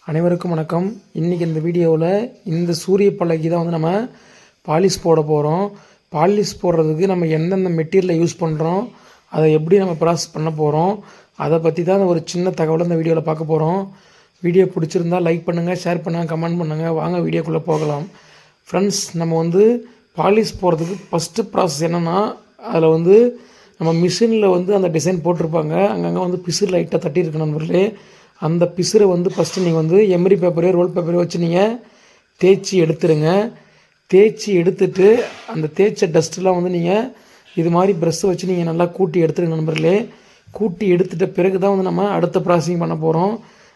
அனைவருக்கும் வணக்கம். இன்றைக்கி இந்த வீடியோவில் இந்த சூரிய பலகைக்கு தான் வந்து நம்ம பாலிஷ் போட போகிறோம். பாலிஷ் போடுறதுக்கு நம்ம எந்தெந்த மெட்டீரியலை யூஸ் பண்ணுறோம், அதை எப்படி நம்ம ப்ராசஸ் பண்ண போகிறோம், அதை பற்றி தான் ஒரு சின்ன தகவலை இந்த வீடியோவில் பார்க்க போகிறோம். வீடியோ பிடிச்சிருந்தால் லைக் பண்ணுங்கள், ஷேர் பண்ணுங்கள், கமெண்ட் பண்ணுங்கள். வாங்க வீடியோக்குள்ளே போகலாம். ஃப்ரெண்ட்ஸ், நம்ம வந்து பாலிஷ் போடுறதுக்கு ஃபஸ்ட்டு ப்ராசஸ் என்னென்னா, அதில் வந்து நம்ம மிஷினில் வந்து அந்த டிசைன் போட்டிருப்பாங்க, அங்கங்கே வந்து பிசிறு லைட்டாக தட்டியிருக்கணும் நண்பர்களே. அந்த பிசுரை வந்து ஃபஸ்ட்டு நீங்கள் வந்து எம்ரி பேப்பரையோ ரோல் பேப்பரையோ வச்சு நீங்கள் தேய்ச்சி எடுத்துருங்க. தேய்ச்சி எடுத்துட்டு அந்த தேய்ச்ச டஸ்ட்டெலாம் வந்து நீங்கள் இது மாதிரி ப்ரெஷ்ஷை வச்சு நீங்கள் நல்லா கூட்டி எடுத்துருங்க நண்பர்களே. கூட்டி எடுத்துகிட்ட பிறகு தான் வந்து நம்ம அடுத்த ப்ராசஸிங் பண்ண போகிறோம்.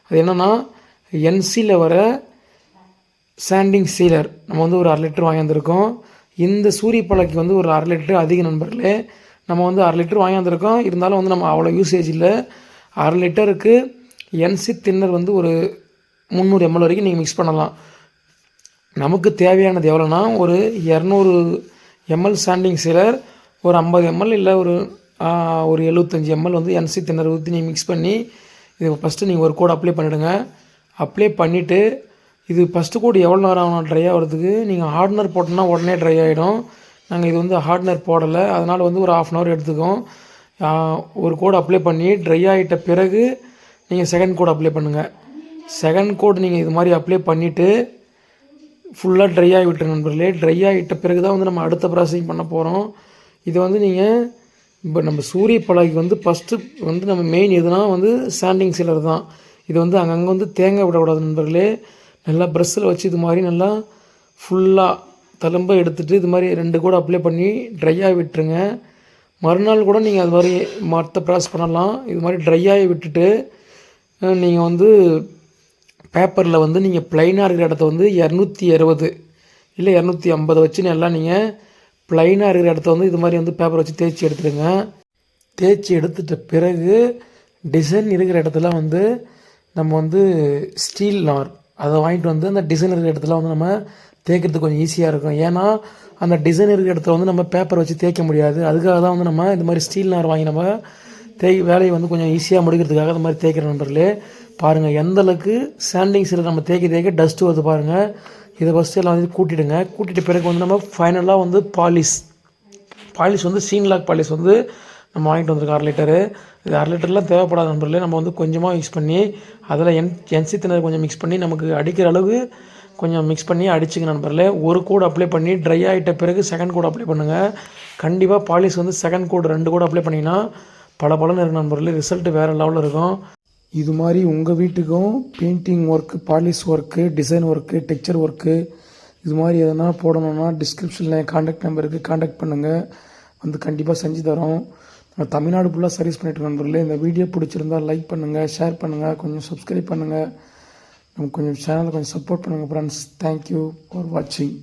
அது என்னென்னா, என்சியில் வர சாண்டிங் சீலர் நம்ம வந்து ஒரு 1/2 லிட்டர் வாங்கியிருந்திருக்கோம். இந்த சூரிய பலகைக்கு வந்து ஒரு 1/2 லிட்டர் அதிக நண்பர்களே. நம்ம வந்து 1/2 லிட்டர் வாங்கியிருந்திருக்கோம். இருந்தாலும் வந்து நம்ம அவ்வளோ யூசேஜ் இல்லை. 1/2 லிட்டருக்கு என்சி தின்னர் வந்து ஒரு 300 ml வரைக்கும் நீங்கள் மிக்ஸ் பண்ணலாம். நமக்கு தேவையானது எவ்வளோனா, ஒரு 200 ml சாண்டிங் சீலர், ஒரு 50 ml இல்லை ஒரு 75 ml வந்து என்சி தின்னர் ஊற்றி நீங்கள் மிக்ஸ் பண்ணி இது ஃபஸ்ட்டு நீங்கள் ஒரு கோட் அப்ளை பண்ணிவிடுங்க. அப்ளை பண்ணிவிட்டு இது ஃபஸ்ட்டு கோட் எவ்வளோ நேரம் ஆகணும் ட்ரை ஆகிறதுக்கு, நீங்கள் ஹார்ட்னர் போட்டோன்னா உடனே ட்ரை ஆகிடும். நாங்கள் இது வந்து ஹார்ட்னர் போடலை, அதனால் வந்து ஒரு 1/2 hour எடுத்துக்கும். ஒரு கோட் அப்ளை பண்ணி ட்ரை ஆகிட்ட பிறகு நீங்கள் செகண்ட் கோட் அப்ளை பண்ணுங்கள். செகண்ட் கோட் நீங்கள் இது மாதிரி அப்ளை பண்ணிவிட்டு ஃபுல்லாக ட்ரை ஆகி விட்டுரு நண்பர்களே. ட்ரை ஆகிட்ட பிறகு தான் வந்து நம்ம அடுத்த ப்ராசஸிங் பண்ண போகிறோம். இது வந்து நீங்கள் இப்போ நம்ம சூரிய பலகைக்கு வந்து ஃபஸ்ட்டு வந்து நம்ம மெயின் எதுனா வந்து சாண்டிங் சீலர் தான். இது வந்து அங்கங்கே வந்து தேங்காய் விடக்கூடாது நண்பர்களே. நல்லா ப்ரெஷ்ஷில் வச்சு இது மாதிரி நல்லா ஃபுல்லாக தழும்ப எடுத்துகிட்டு இது மாதிரி 2 கோட் அப்ளை பண்ணி ட்ரை ஆகி விட்டுருங்க. மறுநாள் கூட நீங்கள் அது மாதிரி மற்ற ப்ராசஸ் பண்ணலாம். இது மாதிரி ட்ரை ஆகி விட்டுட்டு நீங்கள் வந்து பேப்பரில் வந்து நீங்கள் ப்ளைனாக இருக்கிற இடத்த வந்து 260 இல்லை 250 வச்சு நல்லா நீங்கள் ப்ளைனாக இருக்கிற இடத்த வந்து இது மாதிரி வந்து பேப்பர் வச்சு தேய்ச்சி எடுத்துடுங்க. தேய்ச்சி எடுத்துட்ட பிறகு டிசைன் இருக்கிற இடத்துல வந்து நம்ம வந்து ஸ்டீல் நார் அதை வாங்கிட்டு வந்து அந்த டிசைன் இருக்கிற இடத்துல வந்து நம்ம தேய்க்கிறதுக்கு கொஞ்சம் ஈஸியாக இருக்கும். ஏன்னா அந்த டிசைன் இருக்கிற இடத்துல வந்து நம்ம பேப்பர் வச்சு தேய்க்க முடியாது. அதுக்காக தான் வந்து நம்ம இது மாதிரி ஸ்டீல் நார் வாங்கி நம்ம வேலையை வந்து கொஞ்சம் ஈஸியாக முடிக்கிறதுக்காக இந்த மாதிரி தேய்க்கிற நண்பர்களே. பாருங்கள் எந்தளவுக்கு சாண்டிங் சீலர் நம்ம தேய்க்க டஸ்ட்டு வருது பாருங்கள். இதை ஃபஸ்ட்டு எல்லாம் வந்து கூட்டிவிடுங்க. கூட்டிகிட்ட பிறகு வந்து நம்ம ஃபைனலாக வந்து பாலிஷ் வந்து சீன்லாக் பாலிஷ் வந்து நம்ம வாங்கிட்டு வந்திருக்கோம் 1/2 லிட்டரு. இது 1/2 லிட்டர்லாம் தேவைப்படாத நண்பர்களே. நம்ம வந்து கொஞ்சமாக யூஸ் பண்ணி அதில் என்சி தின்னர் கொஞ்சம் மிக்ஸ் பண்ணி நமக்கு அடிக்கிற அளவுக்கு கொஞ்சம் மிக்ஸ் பண்ணி அடிச்சுக்க நண்பர்களே. ஒரு கோட் அப்ளை பண்ணி ட்ரை ஆகிட்ட பிறகு செகண்ட் கோட் அப்ளை பண்ணுங்கள். கண்டிப்பாக பாலிஷ் வந்து செகண்ட் கோட் 2 கோட் அப்ளை பண்ணிங்கன்னா பலன்னு இருக்கும் நண்பர்களே. ரிசல்ட்டு வேறு லெவலில் இருக்கும். இது மாதிரி உங்கள் வீட்டுக்கும் painting work, polish work, design work, texture work இது மாதிரி எதனா போடணுன்னா டிஸ்கிரிப்ஷனில் என் காண்டாக்ட் நம்பருக்கு காண்டாக்ட் பண்ணுங்கள். வந்து கண்டிப்பாக செஞ்சு தரோம். நம்ம தமிழ்நாடு ஃபுல்லாக சர்வீஸ் பண்ணிட்டு நண்பர்களே. இந்த வீடியோ பிடிச்சிருந்தால் லைக் பண்ணுங்கள், ஷேர் பண்ணுங்கள், கொஞ்சம் சப்ஸ்கிரைப் பண்ணுங்கள். நம்ம கொஞ்சம் சேனலை கொஞ்சம் சப்போர்ட் பண்ணுங்கள் ஃப்ரெண்ட்ஸ். தேங்க்யூ ஃபார் வாட்சிங்.